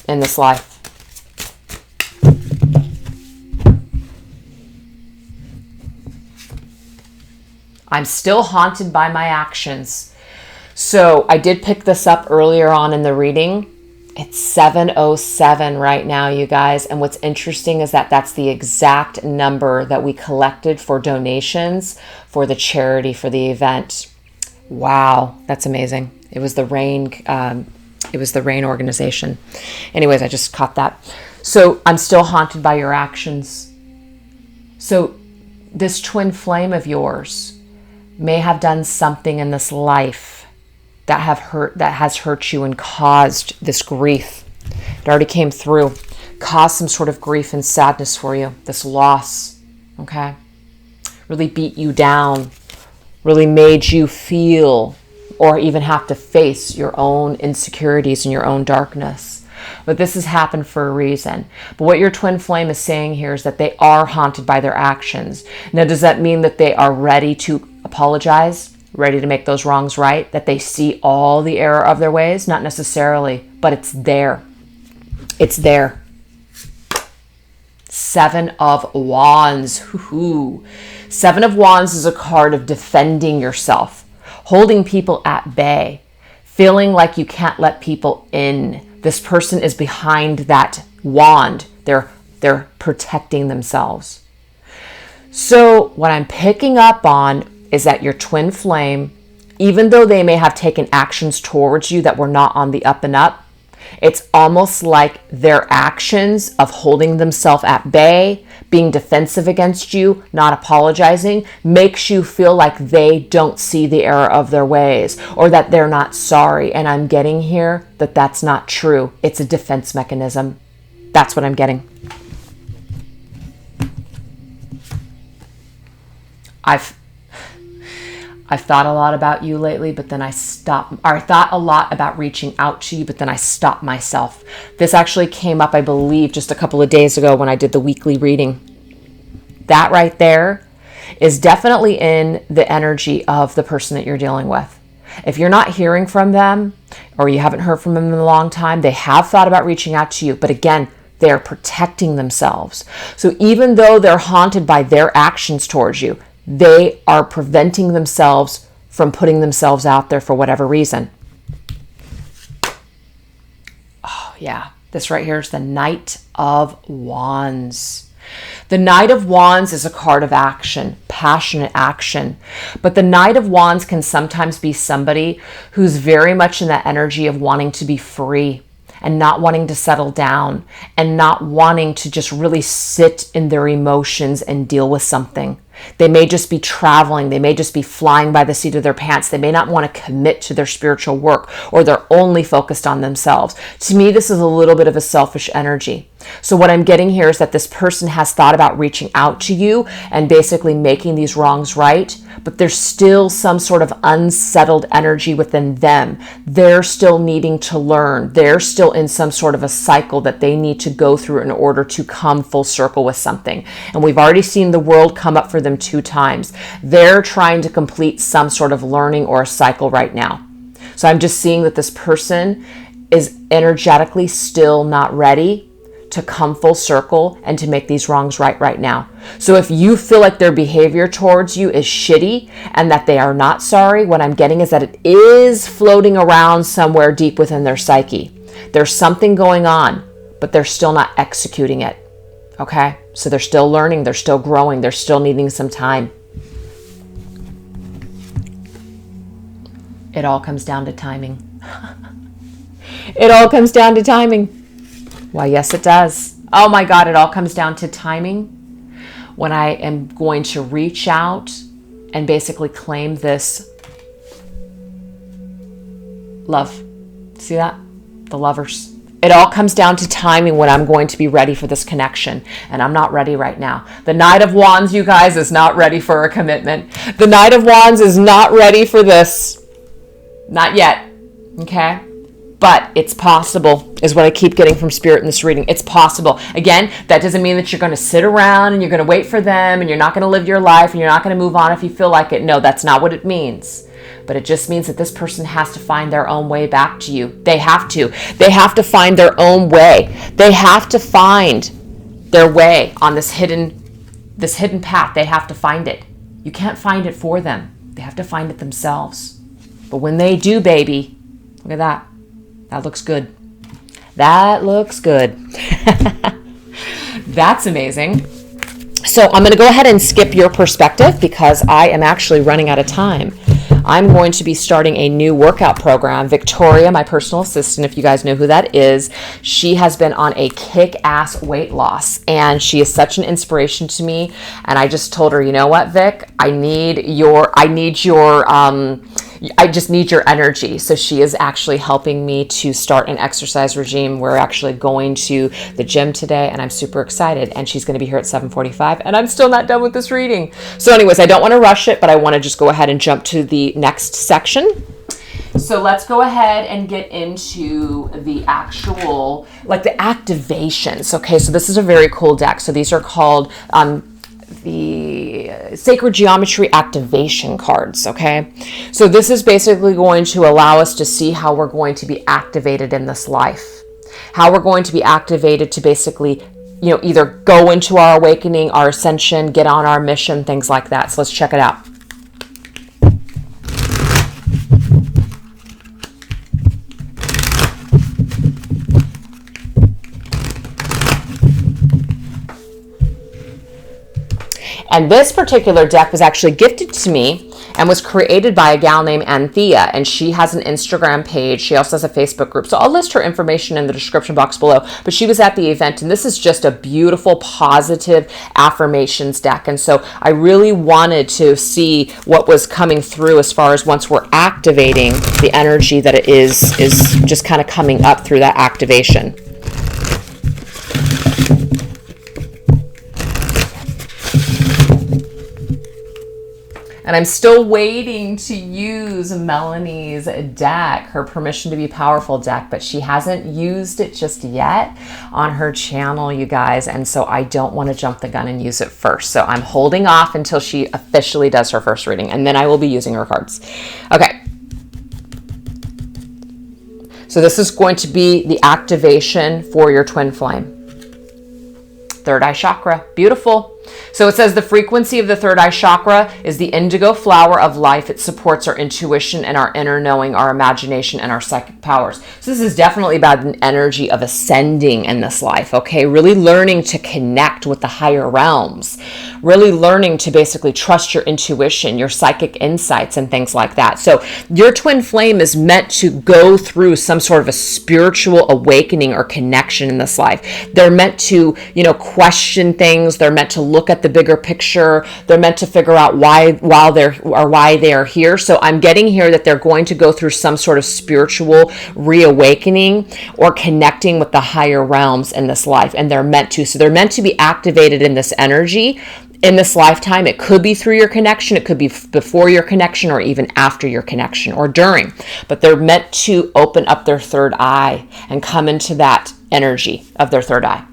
in this life? I'm still haunted by my actions. So I did pick this up earlier on in the reading. It's 707 right now, you guys. And what's interesting is that that's the exact number that we collected for donations for the charity for the event. Wow, that's amazing. It was the Rain. It was the Rain organization. Anyways, I just caught that. So I'm still haunted by your actions. So this twin flame of yours may have done something in this life that has hurt you and caused this grief. It already came through, caused some sort of grief and sadness for you, this loss, okay? Really beat you down, really made you feel or even have to face your own insecurities and your own darkness. But this has happened for a reason. But what your twin flame is saying here is that they are haunted by their actions. Now, does that mean that they are ready to apologize? Ready to make those wrongs right, that they see all the error of their ways? Not necessarily, but it's there. It's there. 7 of Wands. Hoo-hoo. 7 of Wands is a card of defending yourself, holding people at bay, feeling like you can't let people in. This person is behind that wand. They're protecting themselves. So what I'm picking up on is that your twin flame, even though they may have taken actions towards you that were not on the up and up, it's almost like their actions of holding themselves at bay, being defensive against you, not apologizing, makes you feel like they don't see the error of their ways or that they're not sorry. And I'm getting here that that's not true. It's a defense mechanism. That's what I'm getting. I've thought a lot about you lately, but then I thought a lot about reaching out to you, but then I stopped myself. This actually came up, I believe, just a couple of days ago when I did the weekly reading. That right there is definitely in the energy of the person that you're dealing with. If you're not hearing from them or you haven't heard from them in a long time, they have thought about reaching out to you. But again, they're protecting themselves. So even though they're haunted by their actions towards you, they are preventing themselves from putting themselves out there for whatever reason. Yeah, this right here is the Knight of Wands. The Knight of Wands is a card of action, passionate action. But the Knight of Wands can sometimes be somebody who's very much in that energy of wanting to be free and not wanting to settle down and not wanting to just really sit in their emotions and deal with something. They may just be traveling. They may just be flying by the seat of their pants. They may not want to commit to their spiritual work, or they're only focused on themselves. To me, this is a little bit of a selfish energy. So what I'm getting here is that this person has thought about reaching out to you and basically making these wrongs right, but there's still some sort of unsettled energy within them. They're still needing to learn. They're still in some sort of a cycle that they need to go through in order to come full circle with something. And we've already seen the world come up for them 2 times. They're trying to complete some sort of learning or a cycle right now. So I'm just seeing that this person is energetically still not ready to come full circle and to make these wrongs right now. So if you feel like their behavior towards you is shitty and that they are not sorry, what I'm getting is that it is floating around somewhere deep within their psyche. There's something going on, but they're still not executing it. Okay? So they're still learning, they're still growing, they're still needing some time. It all comes down to timing. It all comes down to timing. Why, yes, it does. Oh my God, it all comes down to timing. When I am going to reach out and basically claim this love. See that? The lovers. It all comes down to timing when I'm going to be ready for this connection. And I'm not ready right now. The Knight of Wands, you guys, is not ready for a commitment. The Knight of Wands is not ready for this. Not yet. Okay? But it's possible, is what I keep getting from Spirit in this reading. It's possible. Again, that doesn't mean that you're going to sit around and you're going to wait for them and you're not going to live your life and you're not going to move on if you feel like it. No, that's not what it means. But it just means that this person has to find their own way back to you. They have to. They have to find their own way. They have to find their way on this hidden path. They have to find it. You can't find it for them. They have to find it themselves. But when they do, baby, look at that. That looks good. That looks good. That's amazing. So I'm going to go ahead and skip your perspective because I am actually running out of time. I'm going to be starting a new workout program. Victoria, my personal assistant, if you guys know who that is, she has been on a kick-ass weight loss and she is such an inspiration to me. And I just told her, you know what, Vic, I just need your energy. So she is actually helping me to start an exercise regime. We're actually going to the gym today and I'm super excited. And she's going to be here at 7:45 and I'm still not done with this reading. So anyways, I don't want to rush it, but I want to just go ahead and jump to the next section. So let's go ahead and get into the actual, like the activations. Okay, so this is a very cool deck. So these are called the Sacred Geometry Activation cards, okay? So this is basically going to allow us to see how we're going to be activated in this life. How we're going to be activated to basically, either go into our awakening, our ascension, get on our mission, things like that. So let's check it out. And this particular deck was actually gifted to me and was created by a gal named Anthea. And she has an Instagram page. She also has a Facebook group. So I'll list her information in the description box below. But she was at the event. And this is just a beautiful, positive affirmations deck. And so I really wanted to see what was coming through as far as once we're activating the energy that it is just kind of coming up through that activation. And I'm still waiting to use Melanie's deck, her Permission to Be Powerful deck, but she hasn't used it just yet on her channel, you guys. And so I don't want to jump the gun and use it first. So I'm holding off until she officially does her first reading, and then I will be using her cards. Okay. So this is going to be the activation for your twin flame. Third eye chakra. Beautiful. So it says the frequency of the third eye chakra is the indigo flower of life. It supports our intuition and our inner knowing, our imagination and our psychic powers. So this is definitely about an energy of ascending in this life, okay? Really learning to connect with the higher realms, really learning to basically trust your intuition, your psychic insights and things like that. So your twin flame is meant to go through some sort of a spiritual awakening or connection in this life. They're meant to, question things. They're meant to look at the bigger picture. They're meant to figure out why they are here. So I'm getting here that they're going to go through some sort of spiritual reawakening or connecting with the higher realms in this life. And they're meant to. So they're meant to be activated in this energy in this lifetime. It could be through your connection. It could be before your connection or even after your connection or during. But they're meant to open up their third eye and come into that energy of their third eye.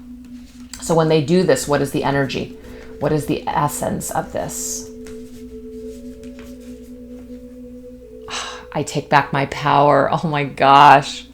So when they do this, what is the energy? What is the essence of this? I take back my power. Oh my gosh.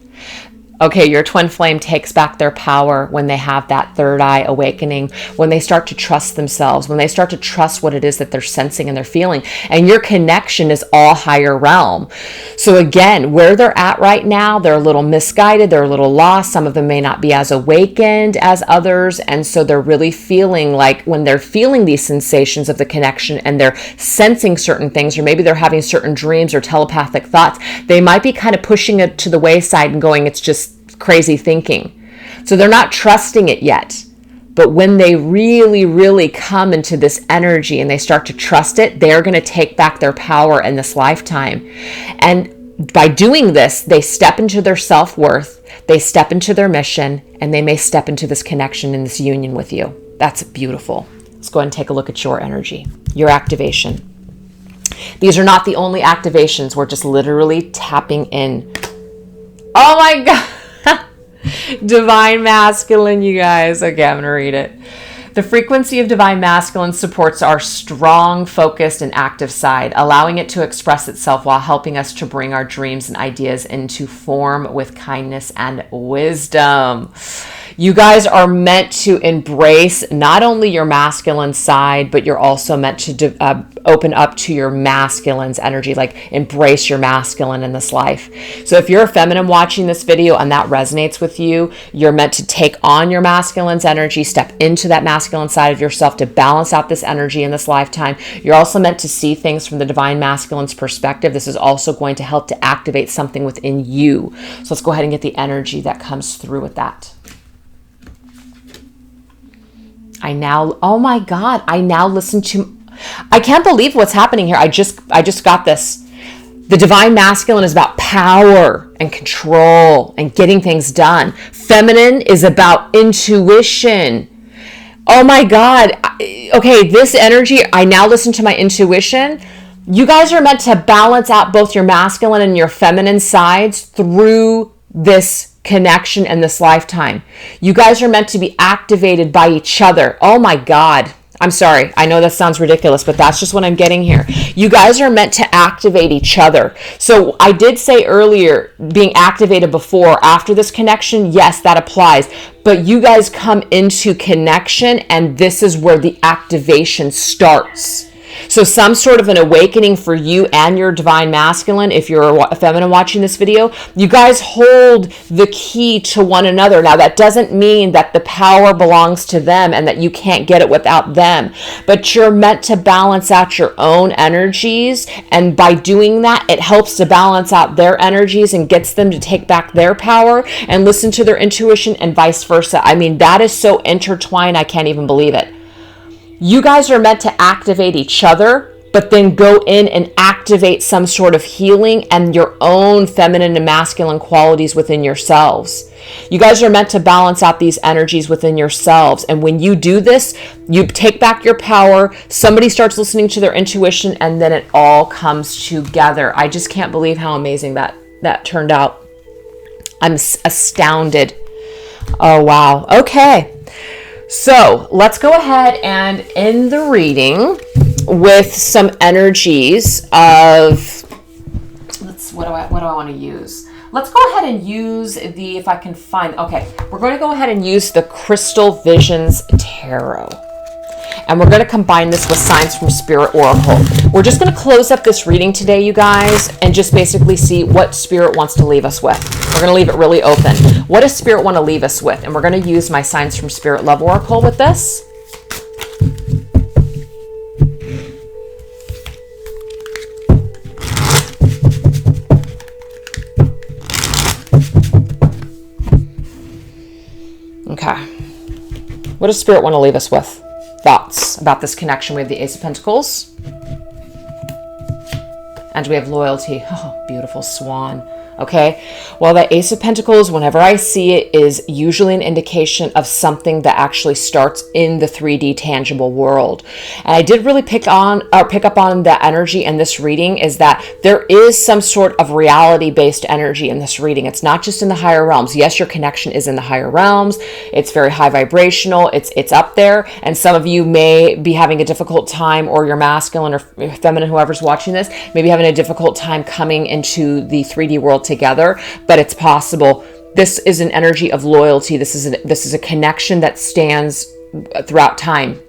Okay, your twin flame takes back their power when they have that third eye awakening, when they start to trust themselves, when they start to trust what it is that they're sensing and they're feeling. And your connection is all higher realm. So again, where they're at right now, they're a little misguided, they're a little lost. Some of them may not be as awakened as others. And so they're really feeling like when they're feeling these sensations of the connection and they're sensing certain things, or maybe they're having certain dreams or telepathic thoughts, they might be kind of pushing it to the wayside and going, it's just crazy thinking. So they're not trusting it yet. But when they really, really come into this energy and they start to trust it, they're going to take back their power in this lifetime. And by doing this, they step into their self-worth, they step into their mission, and they may step into this connection and this union with you. That's beautiful. Let's go ahead and take a look at your energy, your activation. These are not the only activations. We're just literally tapping in. Oh my God. Divine Masculine, you guys. Okay, I'm going to read it. The frequency of Divine Masculine supports our strong, focused, and active side, allowing it to express itself while helping us to bring our dreams and ideas into form with kindness and wisdom. You guys are meant to embrace not only your masculine side, but you're also meant to open up to your masculine's energy, like embrace your masculine in this life. So if you're a feminine watching this video and that resonates with you, you're meant to take on your masculine's energy, step into that masculine side of yourself to balance out this energy in this lifetime. You're also meant to see things from the Divine Masculine's perspective. This is also going to help to activate something within you. So let's go ahead and get the energy that comes through with that. Oh my God, I now listen to, I can't believe what's happening here. I just got this. The Divine Masculine is about power and control and getting things done. Feminine is about intuition. Oh my God. Okay, this energy, I now listen to my intuition. You guys are meant to balance out both your masculine and your feminine sides through this connection in this lifetime. You guys are meant to be activated by each other. Oh my God. I'm sorry. I know that sounds ridiculous, but that's just what I'm getting here. You guys are meant to activate each other. So I did say earlier, being activated before or after this connection, yes, that applies. But you guys come into connection and this is where the activation starts. So some sort of an awakening for you and your Divine Masculine. If you're a feminine watching this video, you guys hold the key to one another. Now, that doesn't mean that the power belongs to them and that you can't get it without them, but you're meant to balance out your own energies. And by doing that, it helps to balance out their energies and gets them to take back their power and listen to their intuition and vice versa. I mean, that is so intertwined. I can't even believe it. You guys are meant to activate each other, but then go in and activate some sort of healing and your own feminine and masculine qualities within yourselves. You guys are meant to balance out these energies within yourselves. And when you do this, you take back your power, somebody starts listening to their intuition, and then it all comes together. I just can't believe how amazing that turned out. I'm astounded. Oh, wow. Okay. So let's go ahead and end the reading with some energies of, what do I want to use? Let's go ahead and use if I can find, okay, we're going to go ahead and use the Crystal Visions Tarot. And we're going to combine this with signs from Spirit Oracle. We're just going to close up this reading today, you guys, and just basically see what Spirit wants to leave us with. We're going to leave it really open. What does Spirit want to leave us with? And we're going to use my signs from Spirit Love Oracle with this. Okay. What does Spirit want to leave us with? Thoughts about this connection. We have the Ace of Pentacles. And we have loyalty. Oh, beautiful swan. Okay. Well, the Ace of Pentacles, whenever I see it, is usually an indication of something that actually starts in the 3D tangible world. And I did really pick up on the energy in this reading, is that there is some sort of reality-based energy in this reading. It's not just in the higher realms. Yes, your connection is in the higher realms. It's very high vibrational. It's up there. And some of you may be having a difficult time, or your masculine or feminine, whoever's watching this, maybe having a difficult time coming into the 3D world together, but it's possible. This is an energy of loyalty. This is a connection that stands throughout time.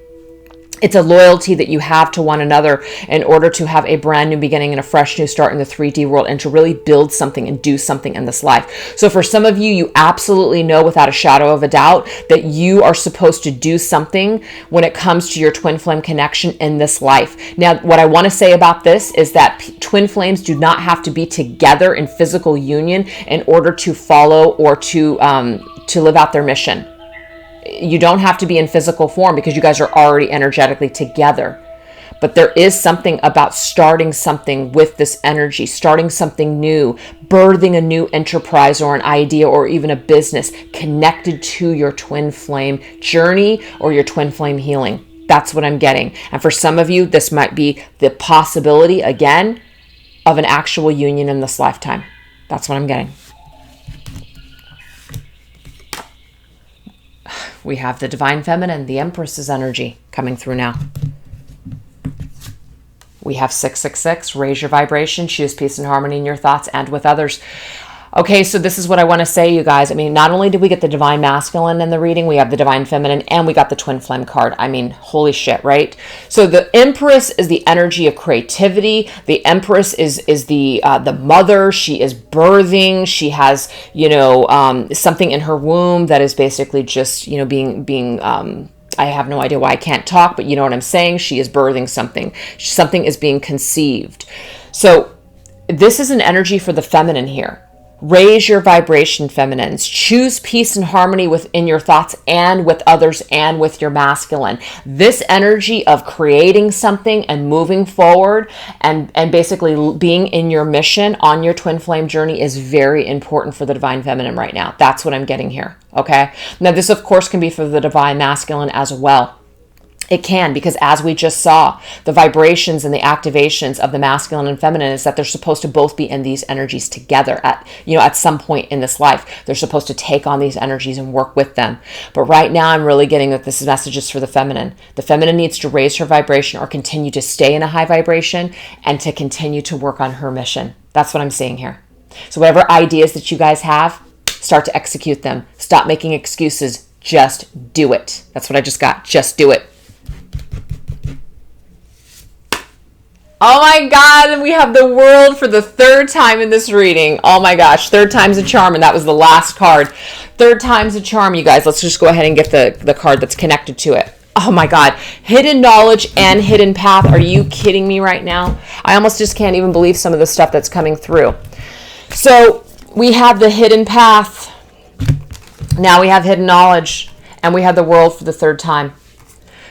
It's a loyalty that you have to one another in order to have a brand new beginning and a fresh new start in the 3D world, and to really build something and do something in this life. So for some of you, you absolutely know without a shadow of a doubt that you are supposed to do something when it comes to your twin flame connection in this life. Now, what I want to say about this is that twin flames do not have to be together in physical union in order to follow or to live out their mission. You don't have to be in physical form because you guys are already energetically together. But there is something about starting something with this energy, starting something new, birthing a new enterprise or an idea or even a business connected to your twin flame journey or your twin flame healing. That's what I'm getting. And for some of you, this might be the possibility, again, of an actual union in this lifetime. That's what I'm getting. We have the Divine Feminine, the Empress's energy coming through now. We have 666, raise your vibration, choose peace and harmony in your thoughts and with others. Okay, so this is what I want to say, you guys. I mean, not only did we get the Divine Masculine in the reading, we have the Divine Feminine, and we got the Twin Flame card. I mean, holy shit, right? So the Empress is the energy of creativity. The Empress is the mother. She is birthing. She has, something in her womb that is basically just, being I have no idea why I can't talk, but you know what I'm saying? She is birthing something. Something is being conceived. So this is an energy for the feminine here. Raise your vibration, feminines. Choose peace and harmony within your thoughts and with others and with your masculine. This energy of creating something and moving forward and basically being in your mission on your twin flame journey is very important for the Divine Feminine right now. That's what I'm getting here, okay? Now, this, of course, can be for the Divine Masculine as well. It can, because as we just saw, the vibrations and the activations of the masculine and feminine is that they're supposed to both be in these energies together at some point in this life. They're supposed to take on these energies and work with them. But right now I'm really getting that this message is for the feminine. The feminine needs to raise her vibration or continue to stay in a high vibration and to continue to work on her mission. That's what I'm seeing here. So whatever ideas that you guys have, start to execute them. Stop making excuses. Just do it. That's what I just got. Just do it. Oh my God, and we have the World for the third time in this reading. Oh my gosh, third time's a charm, and that was the last card. Third time's a charm, you guys. Let's just go ahead and get the card that's connected to it. Oh my God, hidden knowledge and hidden path. Are you kidding me right now? I almost just can't even believe some of the stuff that's coming through. So we have the hidden path. Now we have hidden knowledge, and we have the World for the third time.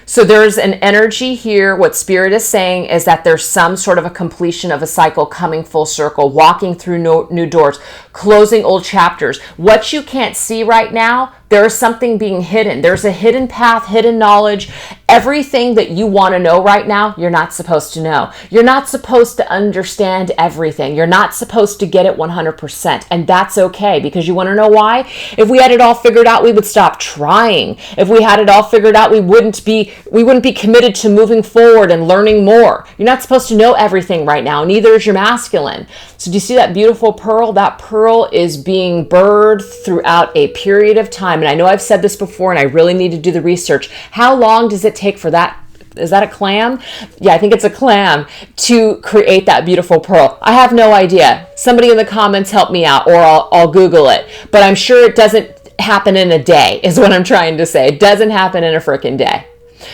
So there's an energy here. What Spirit is saying is that there's some sort of a completion of a cycle coming full circle, walking through new doors, closing old chapters. What you can't see right now, there is something being hidden. There's a hidden path, hidden knowledge. Everything that you want to know right now, you're not supposed to know. You're not supposed to understand everything. You're not supposed to get it 100%. And that's okay, because you want to know why? If we had it all figured out, we would stop trying. If we had it all figured out, we wouldn't be committed to moving forward and learning more. You're not supposed to know everything right now. Neither is your masculine. So do you see that beautiful pearl? That pearl is being birthed throughout a period of time. And I know I've said this before, and I really need to do the research. How long does it take for that is that a clam? Yeah, I think it's a clam, to create that beautiful pearl. I have no idea. Somebody in the comments help me out, or I'll Google it. But I'm sure it doesn't happen in a day, is what I'm trying to say. It doesn't happen in a freaking day.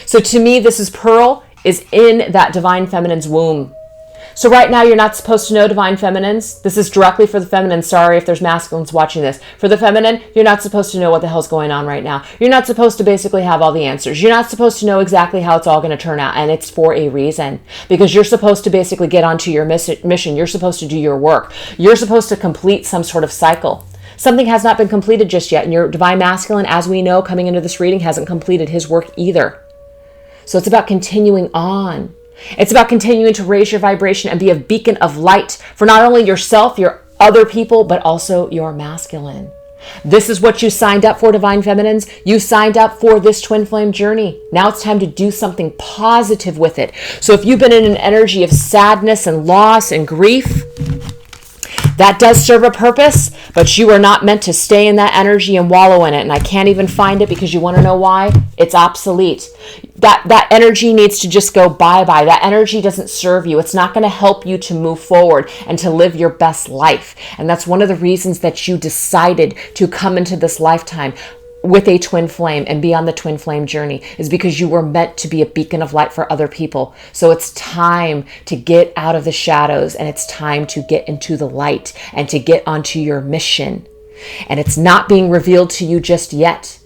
So to me, this is pearl is in that divine feminine's womb. So right now, you're not supposed to know, divine feminines. This is directly for the feminine. Sorry if there's masculines watching this. For the feminine, you're not supposed to know what the hell's going on right now. You're not supposed to basically have all the answers. You're not supposed to know exactly how it's all going to turn out. And it's for a reason. Because you're supposed to basically get onto your mission. You're supposed to do your work. You're supposed to complete some sort of cycle. Something has not been completed just yet. And your divine masculine, as we know, coming into this reading, hasn't completed his work either. So it's about continuing on. It's about continuing to raise your vibration and be a beacon of light for not only yourself, your other people, but also your masculine. This is what you signed up for, divine feminines. You signed up for this twin flame journey. Now it's time to do something positive with it. So if you've been in an energy of sadness and loss and grief, that does serve a purpose, but you are not meant to stay in that energy and wallow in it. And I can't even find it, because you want to know why? It's obsolete. That energy needs to just go bye-bye. That energy doesn't serve you. It's not going to help you to move forward and to live your best life. And that's one of the reasons that you decided to come into this lifetime with a twin flame and be on the twin flame journey, is because you were meant to be a beacon of light for other people. So it's time to get out of the shadows, and it's time to get into the light and to get onto your mission. And it's not being revealed to you just yet,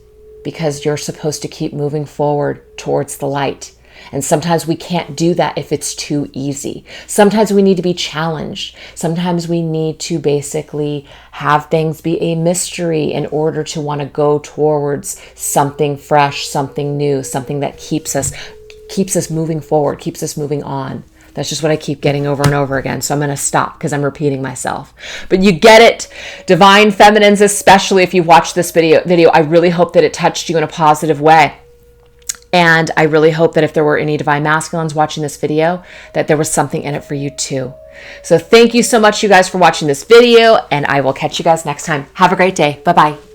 because you're supposed to keep moving forward towards the light. And sometimes we can't do that if it's too easy. Sometimes we need to be challenged. Sometimes we need to basically have things be a mystery in order to want to go towards something fresh, something new, something that keeps us moving forward, keeps us moving on. That's just what I keep getting over and over again. So I'm going to stop because I'm repeating myself. But you get it, divine feminines, especially if you watch this video. I really hope that it touched you in a positive way. And I really hope that if there were any divine masculines watching this video, that there was something in it for you too. So thank you so much, you guys, for watching this video, and I will catch you guys next time. Have a great day. Bye-bye.